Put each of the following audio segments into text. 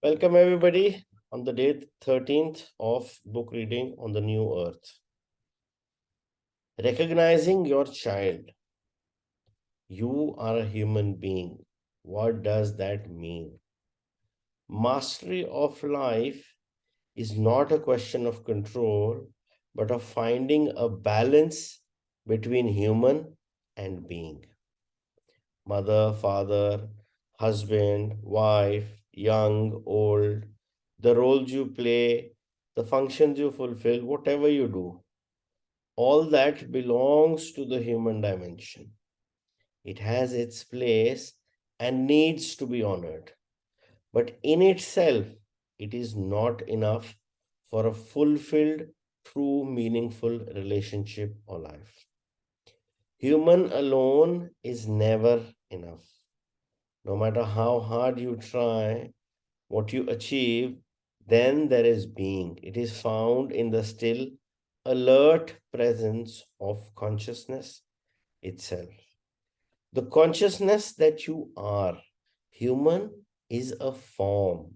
Welcome, everybody, on the day 13th of book reading on the new earth. Recognizing your child. You are a human being. What does that mean? Mastery of life is not a question of control, but of finding a balance between human and being. Mother, father, husband, wife, young, old, the roles you play, the functions you fulfill, whatever you do, all that belongs to the human dimension. It has its place and needs to be honored. But in itself, it is not enough for a fulfilled, true, meaningful relationship or life. Human alone is never enough. No matter how hard you try, what you achieve, then there is being. It is found in the still, alert presence of consciousness itself. The consciousness that you are. Human is a form,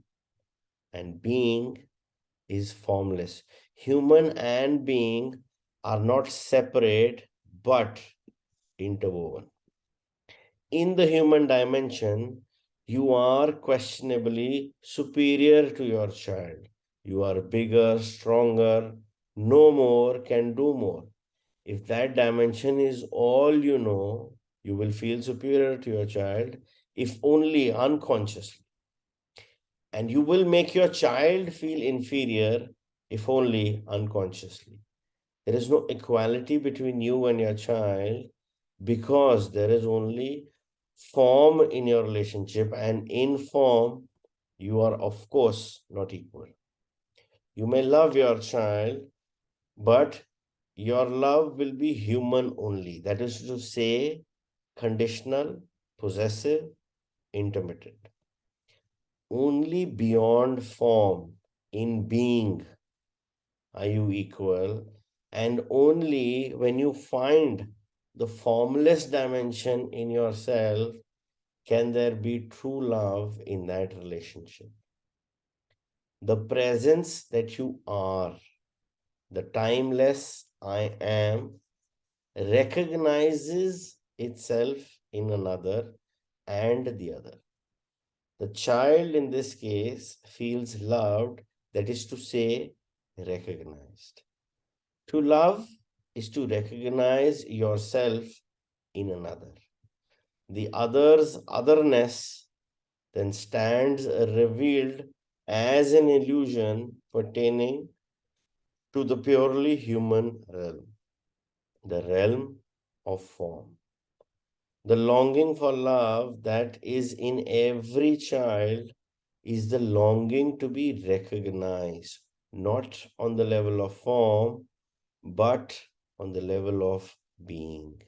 and being is formless. Human and being are not separate but interwoven. In the human dimension, you are questionably superior to your child. You are bigger, stronger, no more, can do more. If that dimension is all you know, you will feel superior to your child, if only unconsciously. And you will make your child feel inferior, if only unconsciously. There is no equality between you and your child because there is only form in your relationship, and in form, you are, of course, not equal. You may love your child, but your love will be human only. That is to say, conditional, possessive, intermittent. Only beyond form, in being, are you equal, and only when you find the formless dimension in yourself can there be true love in that relationship. The presence that you are, the timeless I am, recognizes itself in another and the other. The child in this case feels loved, that is to say, recognized. To love is to recognize yourself in another. The other's otherness then stands revealed as an illusion pertaining to the purely human realm, the realm of form. The longing for love that is in every child is the longing to be recognized, not on the level of form, but on the level of being.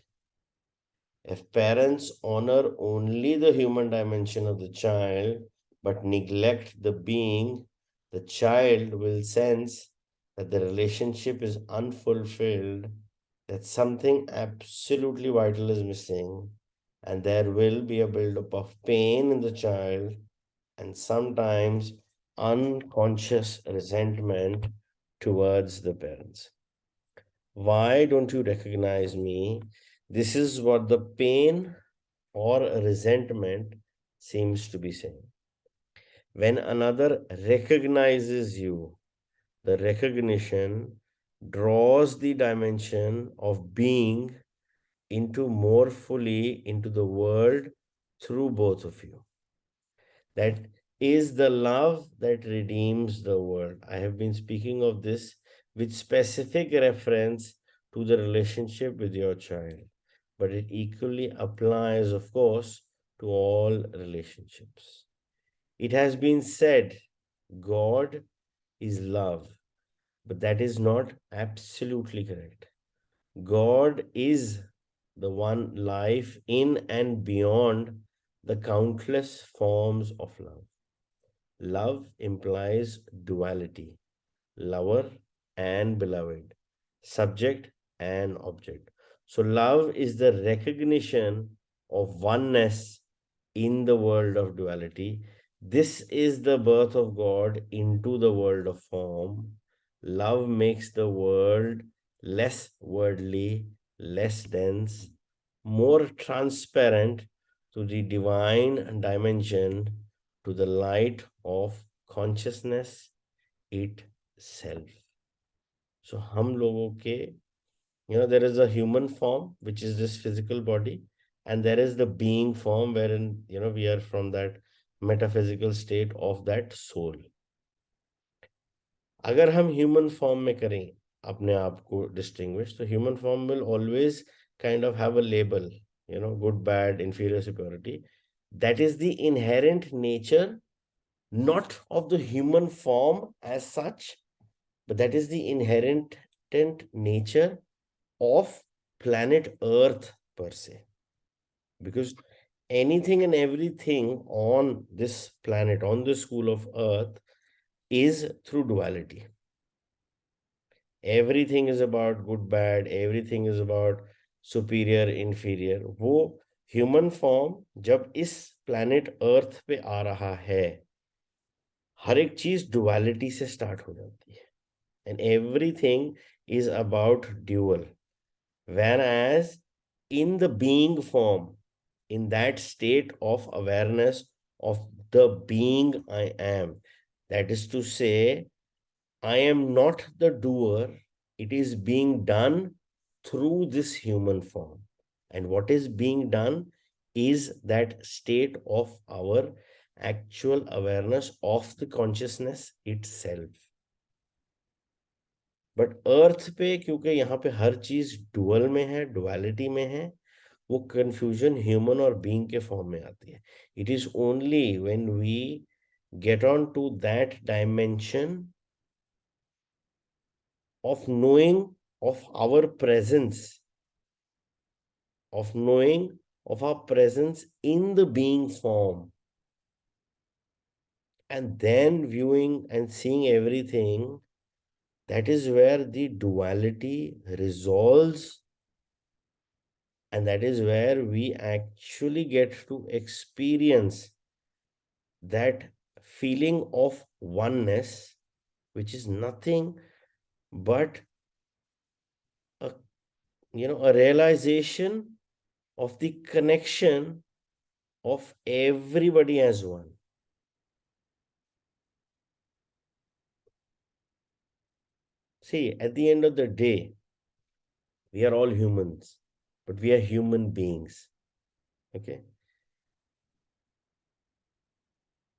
If parents honor only the human dimension of the child but neglect the being, the child will sense that the relationship is unfulfilled, that something absolutely vital is missing, and there will be a buildup of pain in the child and sometimes unconscious resentment towards the parents. Why don't you recognize me? This is what the pain or resentment seems to be saying. When another recognizes you, the recognition draws the dimension of being into more fully into the world through both of you. That is the love that redeems the world. I have been speaking of this with specific reference to the relationship with your child, but it equally applies, of course, to all relationships. It has been said God is love, but that is not absolutely correct. God is the one life in and beyond the countless forms of love. Love implies duality, lover and beloved, subject and object. So, love is the recognition of oneness in the world of duality. This is the birth of God into the world of form. Love makes the world less worldly, less dense, more transparent to the divine dimension, to the light of consciousness itself. So हम लोगों के, there is a human form, which is this physical body, and there is the being form wherein, we are from that metaphysical state of that soul. अगर हम human form में करें अपने आप को डिस्टिंग्विश, तो human form will always kind of have a label, good bad inferior superiority. That is the inherent nature, not of the human form as such, but that is the inherent nature of planet Earth per se. Because anything and everything on this planet, on the school of Earth, is through duality. Everything is about good bad, everything is about superior inferior. वो human form जब इस planet earth पे आ रहा है, हर एक चीज duality से start हो जाती है, and everything is about dual. Whereas in the being form, in that state of awareness of the being I am, that is to say, I am not the doer, it is being done through this human form. And what is being done is that state of our actual awareness of the consciousness itself. But earth पे क्योंकि यहाँ पे हर चीज dual में है, duality में है, वो कंफ्यूजन ह्यूमन और बीइंग के फॉर्म में आती है. It is only when we get on to that dimension of knowing of our presence, of knowing of our presence in the being form, and then viewing and seeing everything, that is where the duality resolves, and that is where we actually get to experience that feeling of oneness, which is nothing but a, a realization of the connection of everybody as one. See, at the end of the day, we are all humans, but we are human beings. Okay?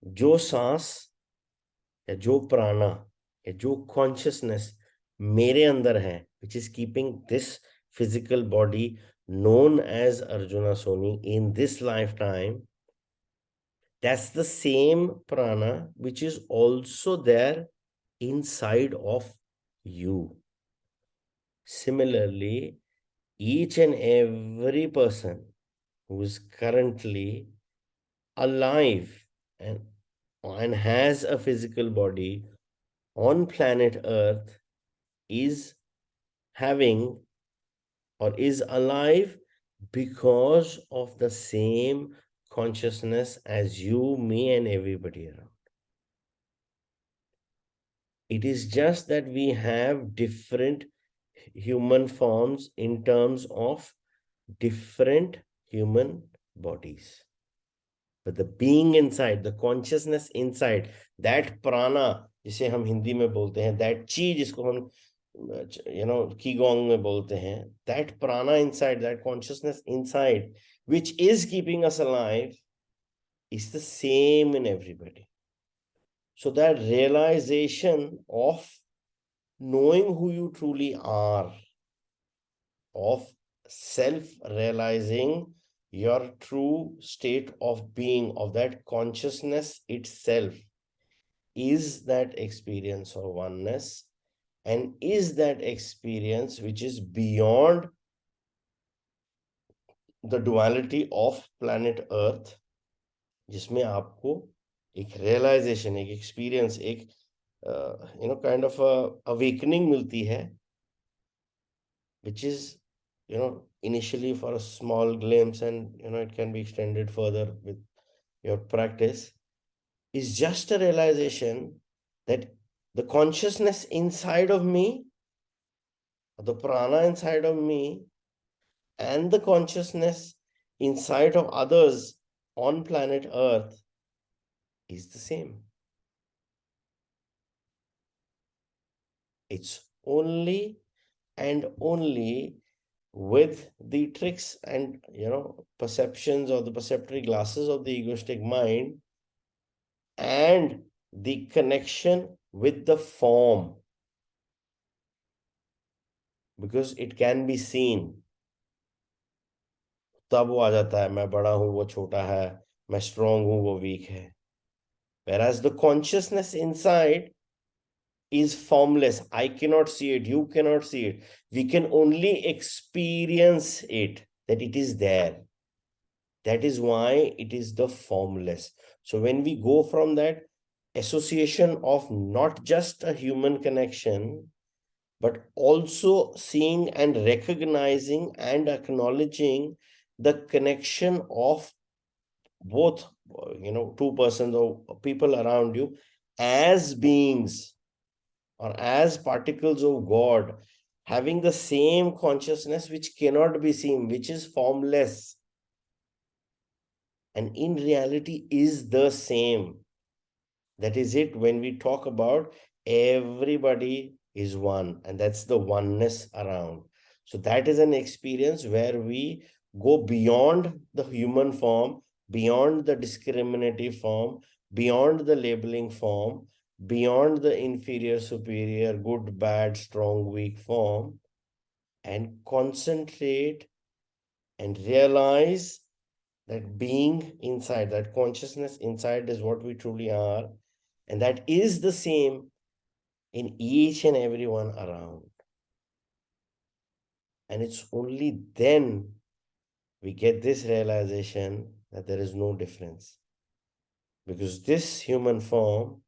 जो सांस या जो प्राणा या जो consciousness मेरे अंदर है, which is keeping this physical body known as Arjuna Soni in this lifetime, that's the same prana which is also there inside of you. Similarly, each and every person who is currently alive and has a physical body on planet Earth is having or is alive because of the same consciousness as you, me, and everybody around. It is just that we have different human forms in terms of different human bodies. But the being inside, the consciousness inside, that prana, जिसे हम हिंदी में बोलते हैं, that chi जिसको हम qigong में बोलते हैं, that prana inside, that consciousness inside, which is keeping us alive, is the same in everybody. So that realization of knowing who you truly are, of self-realizing your true state of being, of that consciousness itself, is that experience of oneness, and is that experience which is beyond the duality of planet Earth, जिसमें आपको एक realization, एक experience, एक kind of a awakening मिलती है, which is initially for a small glimpse, and it can be extended further with your practice. is just a realization that the consciousness inside of me, the prana inside of me, and the consciousness inside of others on planet Earth is the same. It's only and only with the tricks and perceptions or the perceptory glasses of the egoistic mind and the connection with the form, because it can be seen, तब वो आ जाता है मैं बड़ा हूं वो छोटा है, मैं स्ट्रांग हूं वो वीक है. Whereas the consciousness inside is formless. I cannot see it, you cannot see it. We can only experience it, that it is there. That is why it is the formless. So when we go from that association of not just a human connection, but also seeing and recognizing and acknowledging the connection of both, two persons or people around you as beings or as particles of God, having the same consciousness which cannot be seen, which is formless, and in reality is the same. That is it when we talk about everybody is one, and that's the oneness around. So that is an experience where we go beyond the human form, beyond the discriminative form, beyond the labeling form, beyond the inferior, superior, good, bad, strong, weak form, and concentrate and realize that being inside, that consciousness inside is what we truly are, and that is the same in each and every one around. And it's only then we get this realization that there is no difference, because this human form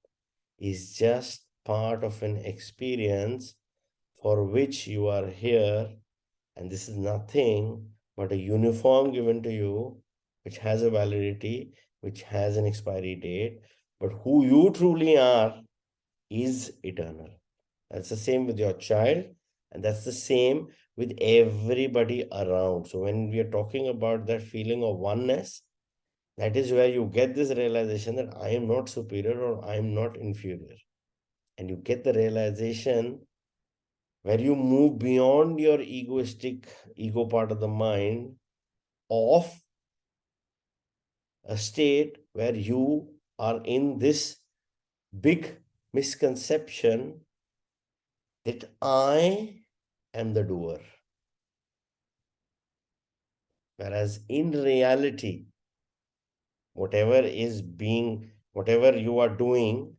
is just part of an experience for which you are here, and this is nothing but a uniform given to you which has a validity, which has an expiry date, but who you truly are is eternal. That's the same with your child, and that's the same with everybody around. So when we are talking about that feeling of oneness, that is where you get this realization that I am not superior or I am not inferior. And you get the realization where you move beyond your egoistic ego part of the mind of a state where you are in this big misconception that I am the doer. Whereas in reality, whatever you are doing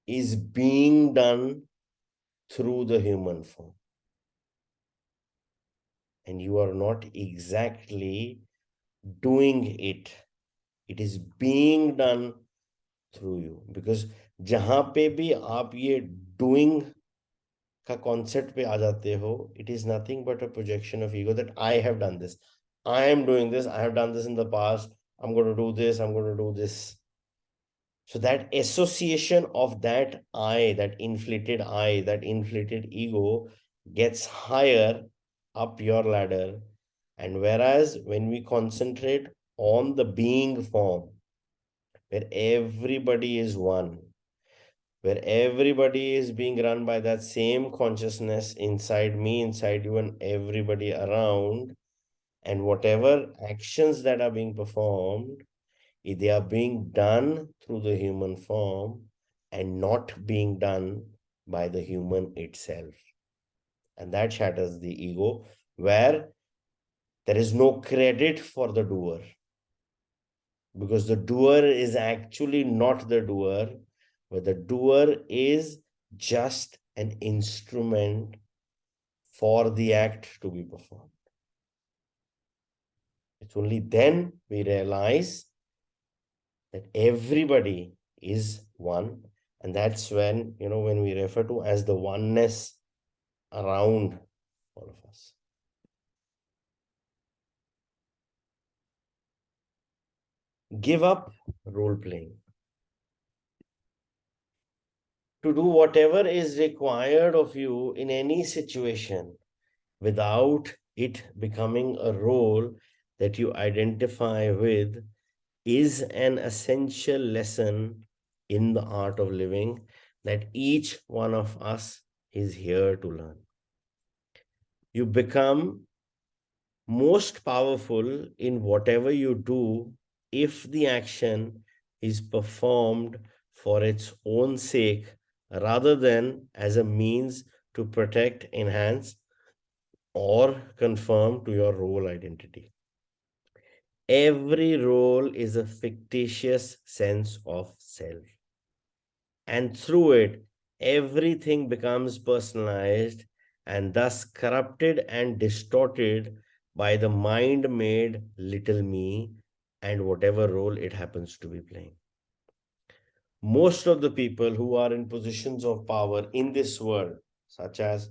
is being done through the human form. And you are not exactly doing it. It is being done through you. Because जहां पे भी आप ये doing का concept पे आ जाते हो, it is nothing but a projection of ego that I have done this. I am doing this. I have done this in the past. I'm going to do this. I'm going to do this. So that association of that I, that inflated ego gets higher up your ladder. And whereas when we concentrate on the being form, where everybody is one, where everybody is being run by that same consciousness inside me, inside you, and everybody around, and whatever actions that are being performed, they are being done through the human form and not being done by the human itself. And that shatters the ego, where there is no credit for the doer, because the doer is actually not the doer, but the doer is just an instrument for the act to be performed. It's only then we realize that everybody is one, and that's when we refer to as the oneness around all of us. Give up role playing. to do whatever is required of you in any situation without it becoming a role that you identify with is an essential lesson in the art of living that each one of us is here to learn. You become most powerful in whatever you do if the action is performed for its own sake rather than as a means to protect, enhance, or conform to your role identity. Every role is a fictitious sense of self, and through it, everything becomes personalized and thus corrupted and distorted by the mind made little me and whatever role it happens to be playing. Most of the people who are in positions of power in this world, such as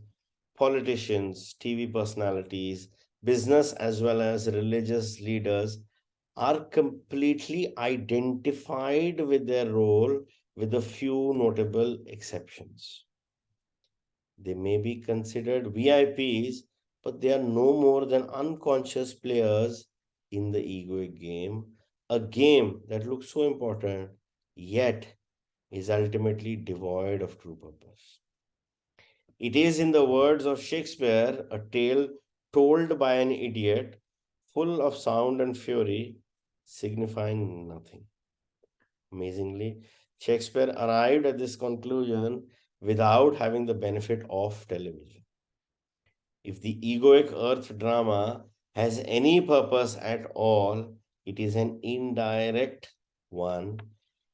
politicians, TV personalities, business as well as religious leaders, are completely identified with their role with a few notable exceptions. They may be considered VIPs, but they are no more than unconscious players in the egoic game, a game that looks so important, yet is ultimately devoid of true purpose. It is, in the words of Shakespeare, a tale told by an idiot, full of sound and fury, signifying nothing. Amazingly, Shakespeare arrived at this conclusion without having the benefit of television. If the egoic earth drama has any purpose at all, it is an indirect one.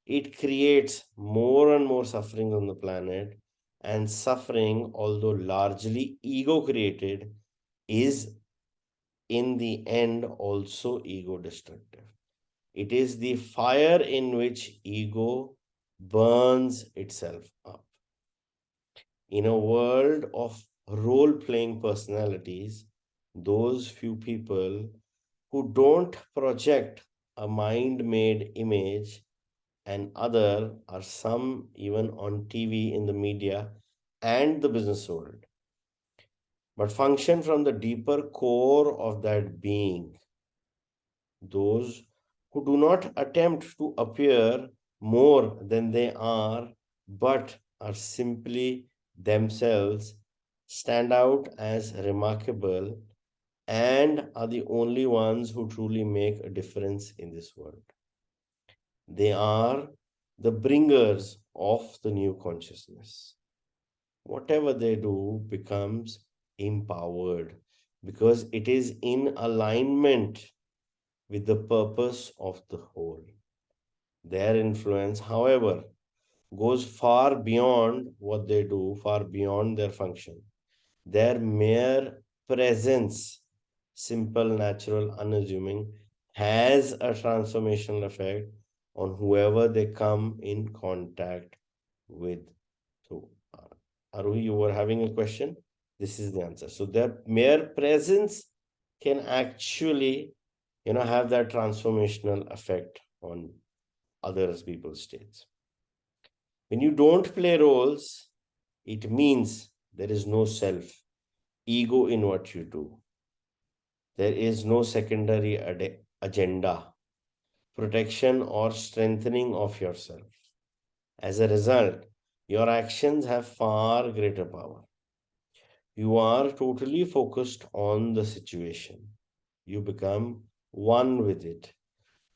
It creates more and more suffering on the planet, and suffering, although largely ego created, is in the end also ego destructive. It is the fire in which ego burns itself up. In a world of role playing personalities, those few people who don't project a mind made image and other are some even on TV, in the media, and the business world, but function from the deeper core of that being. Those who do not attempt to appear more than they are, but are simply themselves, stand out as remarkable and are the only ones who truly make a difference in this world. They are the bringers of the new consciousness. Whatever they do becomes empowered because it is in alignment with the purpose of the whole. Their influence, however, goes far beyond what they do, far beyond their function. Their mere presence, simple, natural, unassuming, has a transformational effect on whoever they come in contact with. So, Aruhi, you were having a question? This is the answer. So, their mere presence can actually, have that transformational effect on others people's states. When you don't play roles, it means there is no self, ego in what you do. There is no secondary agenda, protection, or strengthening of yourself. As a result, your actions have far greater power. You are totally focused on the situation. You become one with it.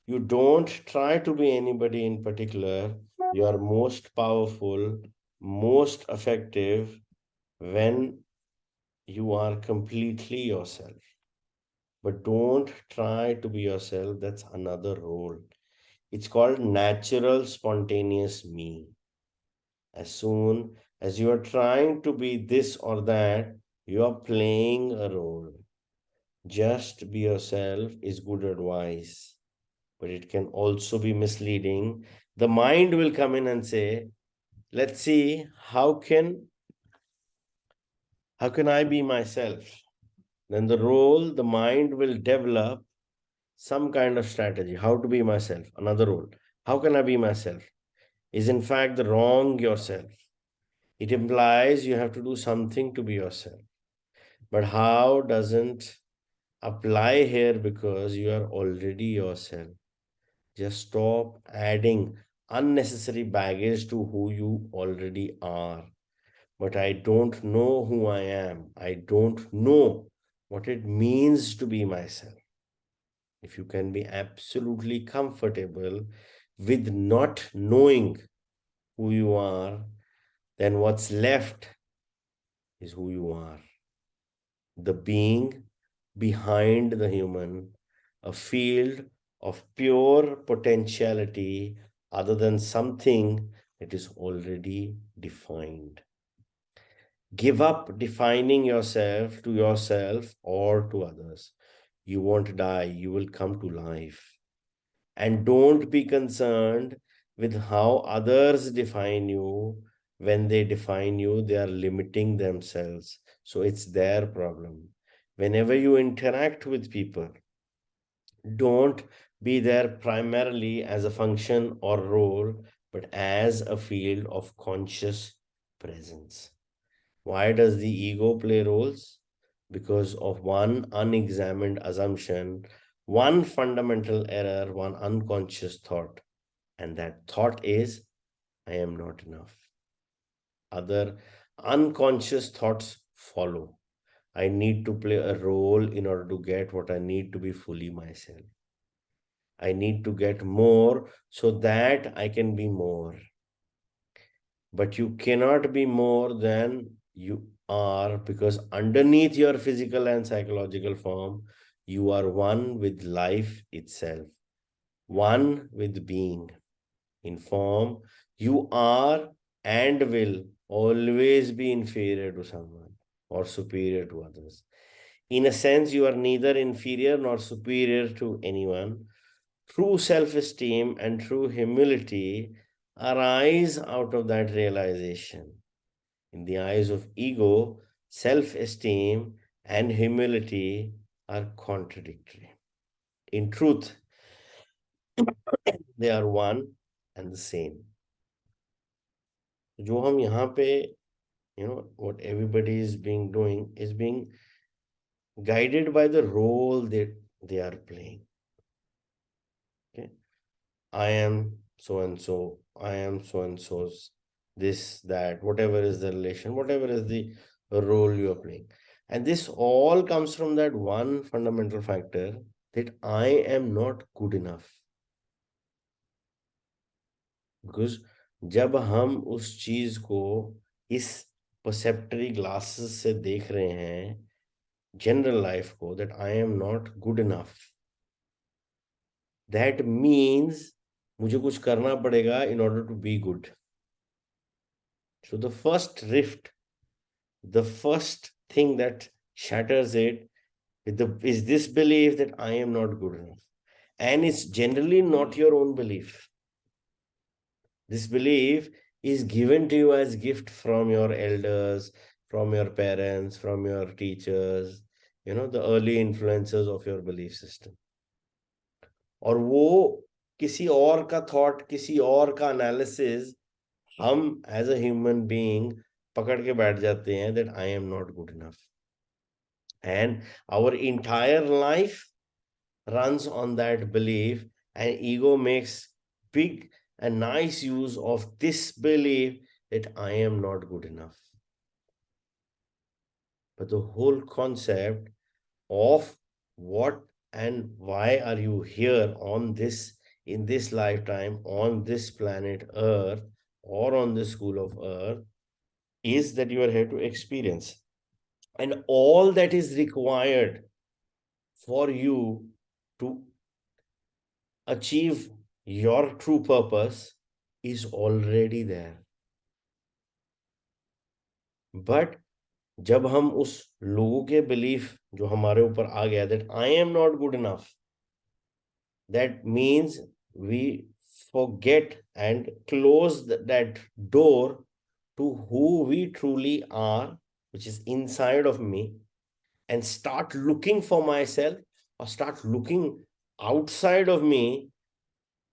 You don't try to be anybody in particular. You are most powerful, most effective when you are completely yourself. But don't try to be yourself. That's another role. It's called natural, spontaneous me. As soon as you are trying to be this or that, you are playing a role. Just be yourself is good advice, but it can also be misleading. The mind will come in and say, let's see, how can I be myself? Then the role, the mind will develop some kind of strategy. How to be myself? Another role. How can I be myself? Is in fact the wrong yourself. It implies you have to do something to be yourself. But how doesn't apply here because you are already yourself. Just stop adding unnecessary baggage to who you already are. But I don't know who I am. I don't know what it means to be myself. If you can be absolutely comfortable with not knowing who you are, then what's left is who you are. The being behind the human, a field of pure potentiality other than something that is already defined. Give up defining yourself or to others. You won't die, you will come to life. And don't be concerned with how others define you. When they define you, they are limiting themselves. So it's their problem. Whenever you interact with people, don't be there primarily as a function or role, but as a field of conscious presence. Why does the ego play roles? Because of one unexamined assumption, one fundamental error, one unconscious thought. And that thought is, I am not enough. Other unconscious thoughts follow. I need to play a role in order to get what I need to be fully myself. I need to get more so that I can be more. But you cannot be more than you are because underneath your physical and psychological form, you are one with life itself, one with being. In form, you are and will always be inferior to someone or superior to others. In a sense, you are neither inferior nor superior to anyone. True self esteem and true humility arise out of that realization. In the eyes of ego, self esteem and humility are contradictory. In truth, they are one and the same. जो हम यहाँ पे what everybody is being doing is being guided by the role that they are playing. Okay, I am so and so, I am so and so's, this, that, whatever is the relation, whatever is the role you are playing. And this all comes from that one fundamental factor that I am not good enough. Because जब हम उस चीज को इस perceptory glasses से देख रहे हैं, general life को, that I am not good enough, that means मुझे कुछ करना पड़ेगा in order to be good. So the first rift, the first thing that shatters it is this belief that I am not good enough. And it's generally not your own belief. This belief is given to you as gift from your elders, from your parents, from your teachers, the early influences of your belief system. और वो किसी और का thought, किसी और का analysis हम as a human being पकड़ के बैठ जाते हैं that I am not good enough, and our entire life runs on that belief, and ego makes big and nice use of this belief that I am not good enough. But the whole concept of what and why are you here on this, in this lifetime, on this planet Earth, or on this school of Earth, is that you are here to experience. And all that is required for you to achieve your true purpose is already there. But जब हम उस लोगों के belief जो हमारे ऊपर आ गया that I am not good enough, that means we forget and close that door to who we truly are, which is inside of me, and start looking for myself or start looking outside of me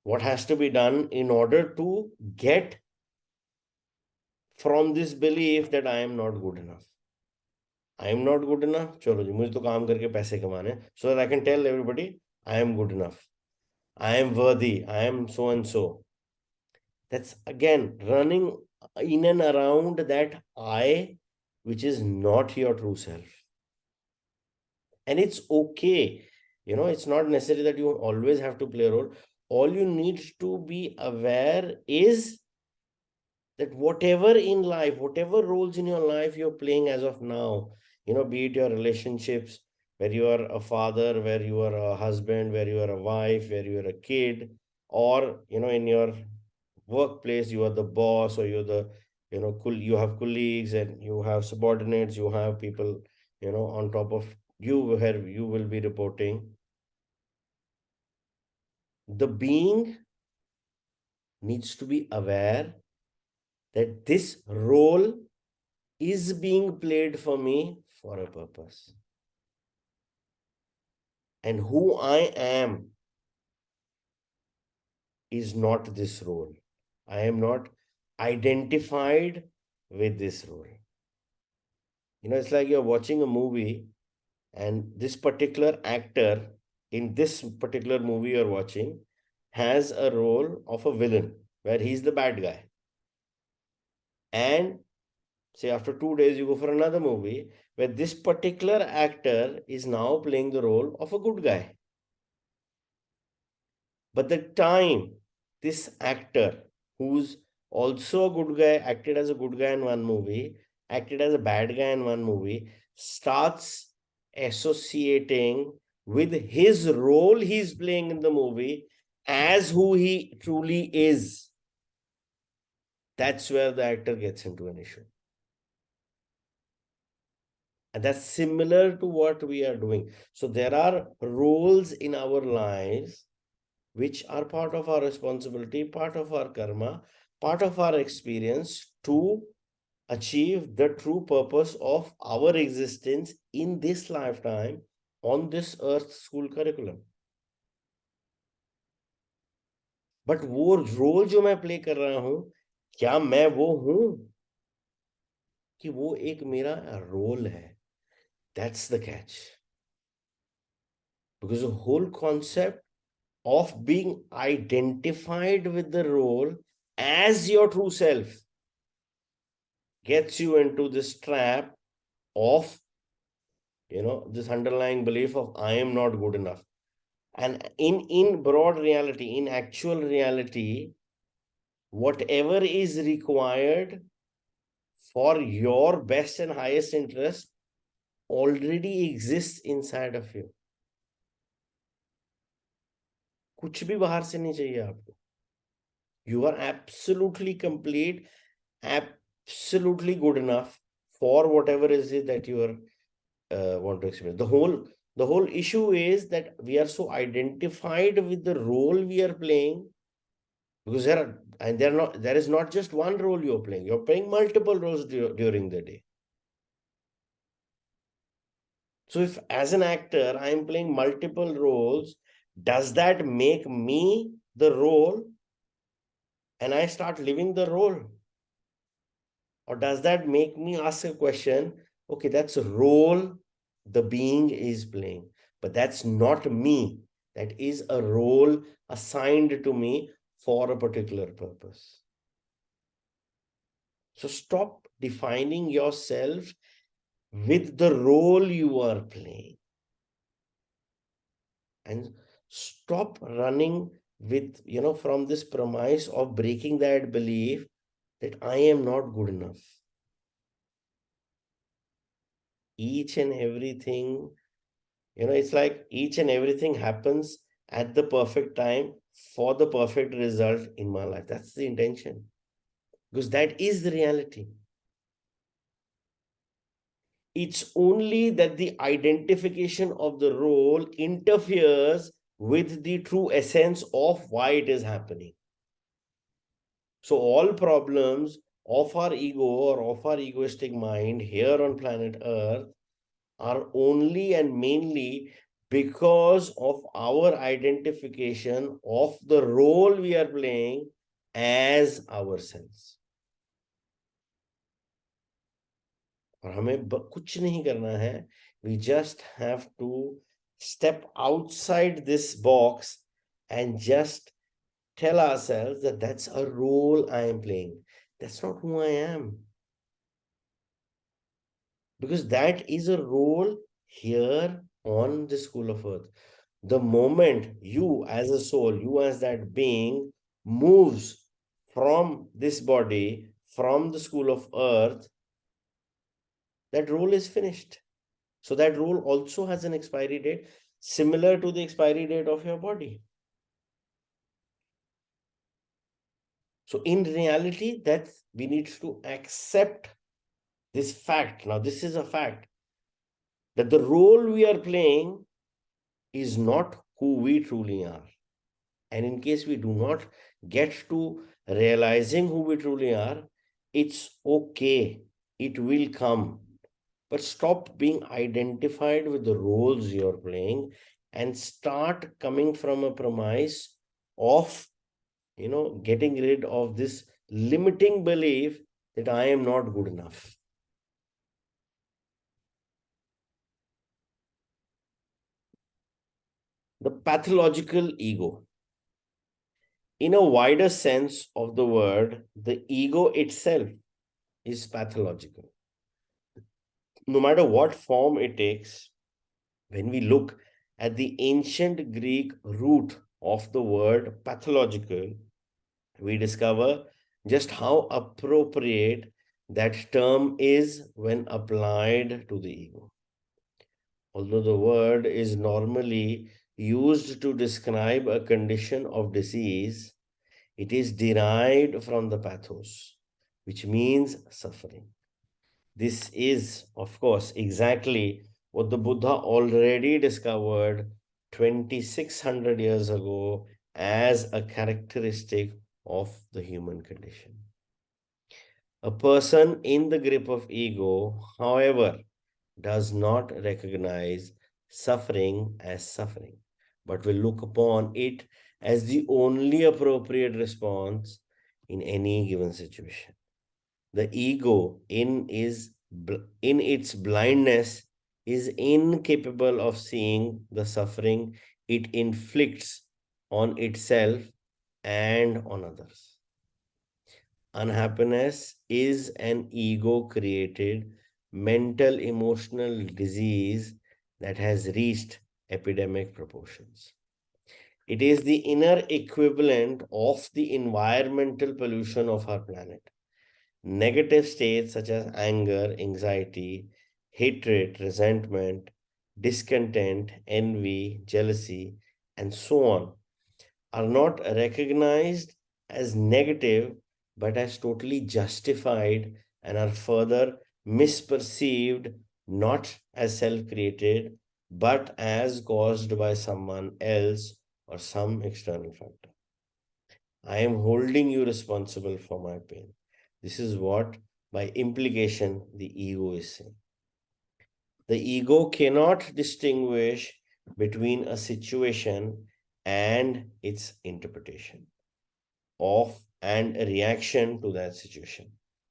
what has to be done in order to get from this belief that I am not good enough. I am not good enough. चलो जी मुझे तो काम करके पैसे कमाने हैं, so that I can tell everybody I am good enough. I am worthy. I am so and so. That's again running in and around that I, which is not your true self. And it's okay. It's not necessary that you always have to play a role. All you need to be aware is that whatever in life, whatever roles in your life you're playing as of now, be it your relationships, where you are a father, where you are a husband, where you are a wife, where you are a kid, or, in your workplace, you are the boss, or you're the, you have colleagues and you have subordinates, you have people, on top of you where you will be reporting. The being needs to be aware that this role is being played for me for a purpose. And who I am is not this role. I am not identified with this role. It's like you're watching a movie, and this particular actor in this particular movie you're watching has a role of a villain where he's the bad guy. And say after 2 days, you go for another movie where this particular actor is now playing the role of a good guy. But the time this actor, who's also a good guy, acted as a good guy in one movie, acted as a bad guy in one movie, starts associating with his role he's playing in the movie as who he truly is, that's where the actor gets into an issue. And that's similar to what we are doing. So there are roles in our lives which are part of our responsibility, part of our karma, part of our experience to achieve the true purpose of our existence in this lifetime on this earth school curriculum. But वो role जो मैं play कर रहा हूं, क्या मैं वो हूं कि वो एक मेरा रोल है? That's the catch. Because the whole concept of being identified with the role as your true self gets you into this trap of, this underlying belief of I am not good enough. And in broad reality, in actual reality, whatever is required for your best and highest interest already exists inside of you. कुछ भी बाहर से नहीं चाहिए आपको. You are absolutely complete, absolutely good enough for whatever is it that you are want to experience. The whole issue is that we are so identified with the role we are playing, because there is not just one role you're playing. You're playing multiple roles during the day. So if as an actor I am playing multiple roles, does that make me the role and I start living the role? Or does that make me ask a question, okay, that's a role the being is playing, but that's not me. That is a role assigned to me for a particular purpose. So stop defining yourself with the role you are playing. And stop running with, from this premise of breaking that belief that I am not good enough. Each and everything, it's like each and everything happens at the perfect time for the perfect result in my life. That's the intention, because that is the reality. It's only that the identification of the role interferes with the true essence of why it is happening. So all problems of our ego or of our egoistic mind here on planet Earth are only and mainly because of our identification of the role we are playing as ourselves. और हमें कुछ नहीं करना है. We just have to step outside this box and just tell ourselves that that's a role I am playing. That's not who I am. Because that is a role here on the school of earth. The moment you as a soul, you as that being moves from this body, from the school of earth, that role is finished. So that role also has an expiry date similar to the expiry date of your body. So in reality, that we need to accept this fact. Now, this is a fact that the role we are playing is not who we truly are. And in case we do not get to realizing who we truly are, it's okay. It will come. But stop being identified with the roles you're playing and start coming from a premise of, getting rid of this limiting belief that I am not good enough. The pathological ego. In a wider sense of the word, the ego itself is pathological. No matter what form it takes, when we look at the ancient Greek root of the word pathological, we discover just how appropriate that term is when applied to the ego. Although the word is normally used to describe a condition of disease, it is derived from the pathos, which means suffering. This is, of course, exactly what the Buddha already discovered 2600 years ago as a characteristic of the human condition. A person in the grip of ego, however, does not recognize suffering as suffering, but will look upon it as the only appropriate response in any given situation. The ego, in its blindness, is incapable of seeing the suffering it inflicts on itself and on others. Unhappiness is an ego created mental emotional disease that has reached epidemic proportions. It is the inner equivalent of the environmental pollution of our planet. Negative states such as anger, anxiety, hatred, resentment, discontent, envy, jealousy, and so on are not recognized as negative but as totally justified and are further misperceived not as self created but as caused by someone else or some external factor. I am holding you responsible for my pain. This is what, by implication, the ego is saying. The ego cannot distinguish between a situation and its interpretation of and a reaction to that situation.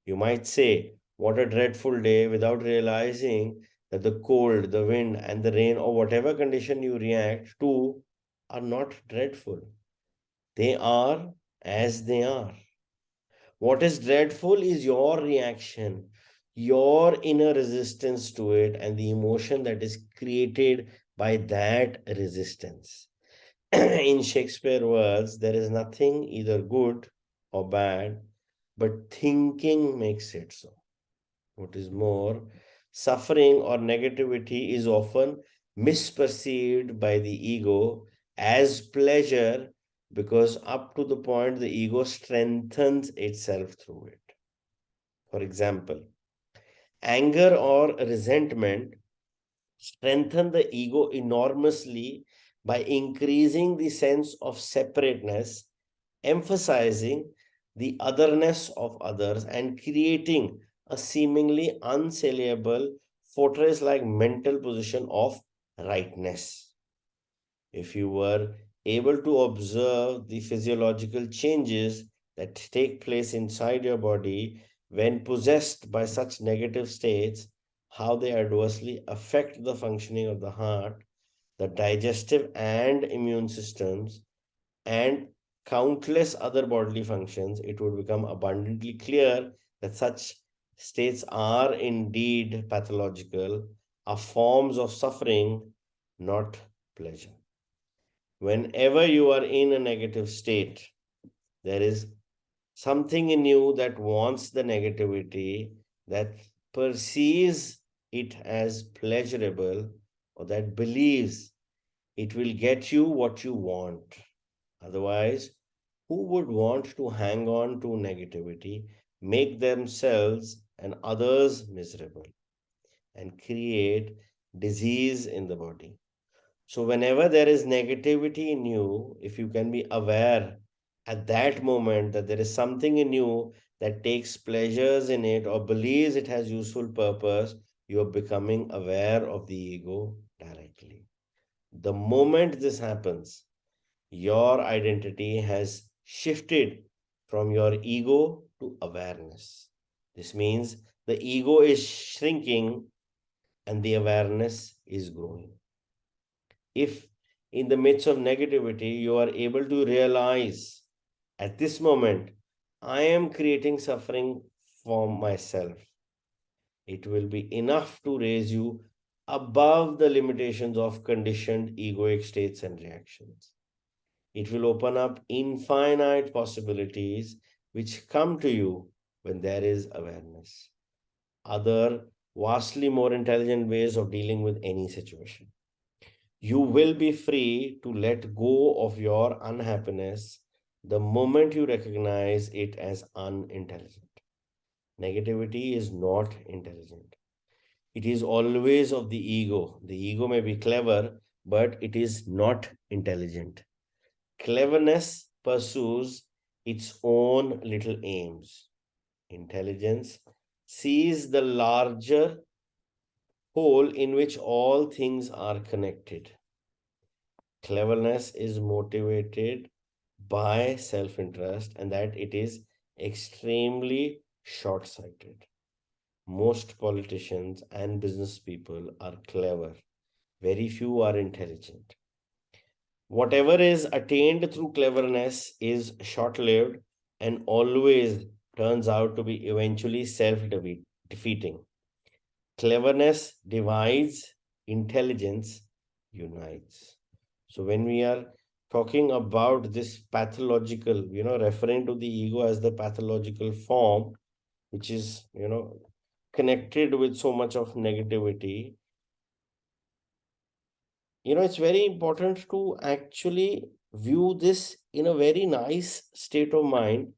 You might say, what a dreadful day, without realizing that the cold, the wind, and the rain, or whatever condition you react to, are not dreadful. They are as they are. What is dreadful is your reaction, your inner resistance to it, and the emotion that is created by that resistance. In Shakespeare words, there is nothing either good or bad, but thinking makes it so. What is more, suffering or negativity is often misperceived by the ego as pleasure because up to the point the ego strengthens itself through it. For example, anger or resentment strengthen the ego enormously by increasing the sense of separateness, emphasizing the otherness of others, and creating a seemingly unsaleable fortress like mental position of rightness. If you were able to observe the physiological changes that take place inside your body when possessed by such negative states, how they adversely affect the functioning of the heart, the digestive and immune systems, and countless other bodily functions, it would become abundantly clear that such states are indeed pathological, are forms of suffering, not pleasure. Whenever you are in a negative state, there is something in you that wants the negativity, that perceives it as pleasurable, or that believes it will get you what you want. Otherwise, who would want to hang on to negativity, make themselves and others miserable, and create disease in the body? So, whenever there is negativity in you, if you can be aware at that moment that there is something in you that takes pleasures in it or believes it has useful purpose, you are becoming aware of the ego directly. The moment this happens, your identity has shifted from your ego to awareness. This means the ego is shrinking and the awareness is growing. If in the midst of negativity you are able to realize at this moment, I am creating suffering for myself, it will be enough to raise you above the limitations of conditioned egoic states and reactions. It will open up infinite possibilities which come to you when there is awareness. Other vastly more intelligent ways of dealing with any situation. You will be free to let go of your unhappiness the moment you recognize it as unintelligent. Negativity is not intelligent. It is always of the ego. The ego may be clever, but it is not intelligent. Cleverness pursues its own little aims. Intelligence sees the larger whole in which all things are connected. Cleverness is motivated by self interest and that it is extremely short sighted. Most politicians and business people are clever, very few are intelligent. Whatever is attained through cleverness is short lived and always turns out to be eventually self defeating. Cleverness divides, intelligence unites. So, when we are talking about this pathological, referring to the ego as the pathological form, which is, connected with so much of negativity, it's very important to actually view this in a very nice state of mind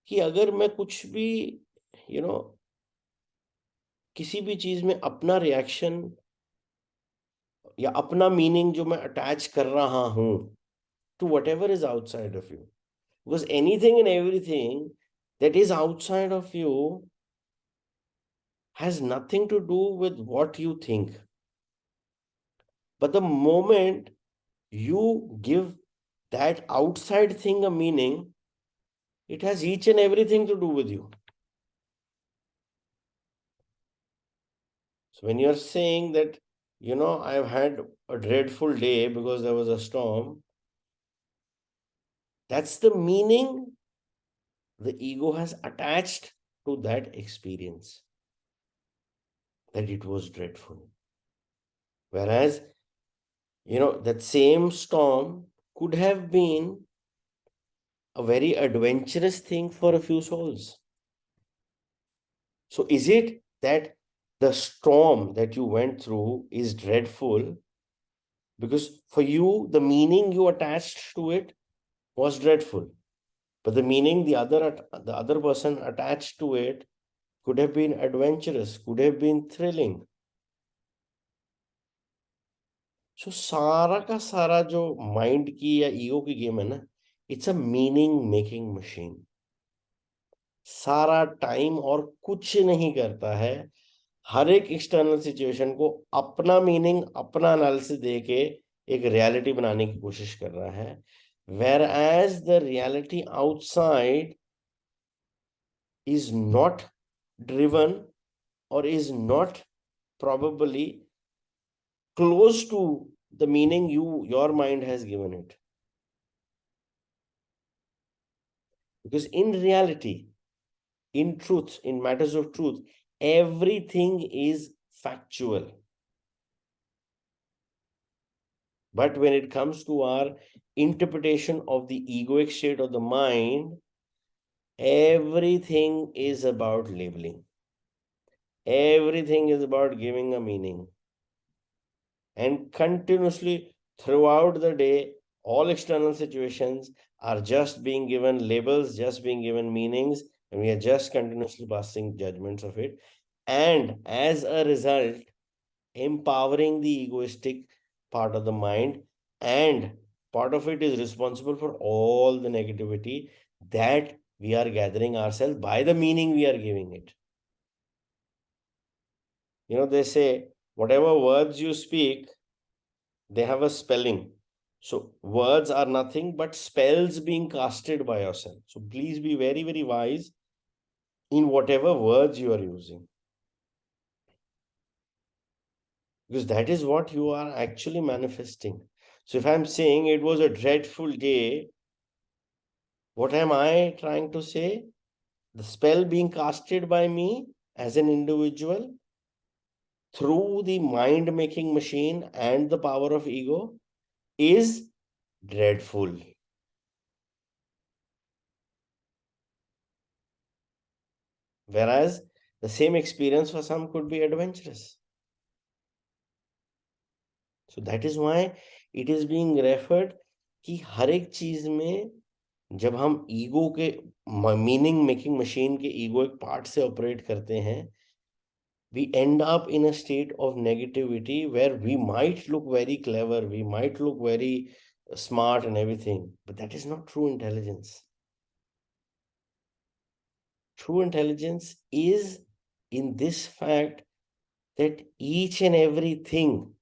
कि अगर मैं कुछ भी you know किसी भी चीज में अपना रिएक्शन या अपना मीनिंग जो मैं अटैच कर रहा हूं to whatever is outside of you, because anything and everything that is outside of you has nothing to do with what you think. But the moment you give that outside thing a meaning, it has each and everything to do with you. So when you're saying that, I've had a dreadful day because there was a storm, that's the meaning the ego has attached to that experience, that it was dreadful. Whereas, that same storm could have been a very adventurous thing for a few souls. So is it that the storm that you went through is dreadful because for you, the meaning you attached to it was dreadful, but the meaning the other person attached to it could have been adventurous, could have been thrilling. So सारा का सारा जो mind की या ego की game है ना, it's a meaning making machine. सारा टाइम और कुछ नहीं करता है, हर एक एक्सटर्नल सिचुएशन को अपना मीनिंग, अपना एनालिसिस देके एक रियलिटी बनाने की कोशिश कर रहा है. Whereas the reality outside is not driven or is not probably close to the meaning your mind has given it. Because in reality, in truth, in matters of truth, everything is factual. But when it comes to our interpretation of the egoic state of the mind, everything is about labeling. Everything is about giving a meaning. And continuously throughout the day, all external situations are just being given labels, just being given meanings, and we are just continuously passing judgments of it. And as a result, empowering the egoistic part of the mind, and part of it is responsible for all the negativity that we are gathering ourselves by the meaning we are giving it. They say whatever words you speak, they have a spelling. So words are nothing but spells being casted by yourself. So please be very, very wise in whatever words you are using, because that is what you are actually manifesting. So if I'm saying it was a dreadful day, what am I trying to say? The spell being casted by me as an individual through the mind making machine and the power of ego is dreadful. Whereas the same experience for some could be adventurous. So that is why it is being referred कि हर एक चीज में जब हम ego के meaning making machine के ego एक part से ऑपरेट करते हैं, we end up in a state of negativity where we might look very clever, we might look very smart and everything, but that is not true intelligence. True intelligence is in this fact that each and everything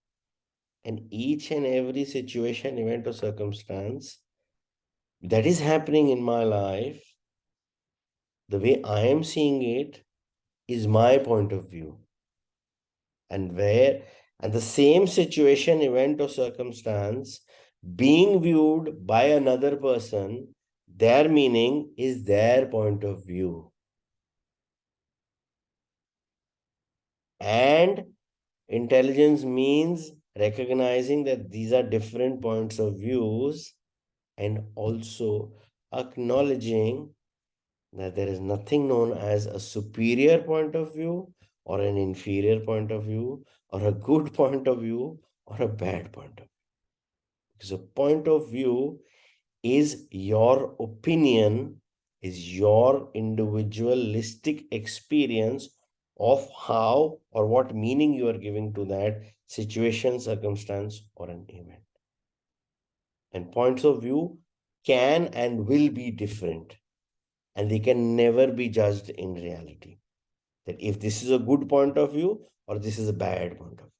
and each and every situation, event, or circumstance that is happening in my life, the way I am seeing it is my point of view. And the same situation, event, or circumstance being viewed by another person, their meaning is their point of view. And intelligence means recognizing that these are different points of views, and also acknowledging that there is nothing known as a superior point of view or an inferior point of view or a good point of view or a bad point of view. Because a point of view is your opinion, is your individualistic experience of how or what meaning you are giving to that situation, circumstance, or an event. And points of view can and will be different, and they can never be judged in reality. That if this is a good point of view or this is a bad point of view.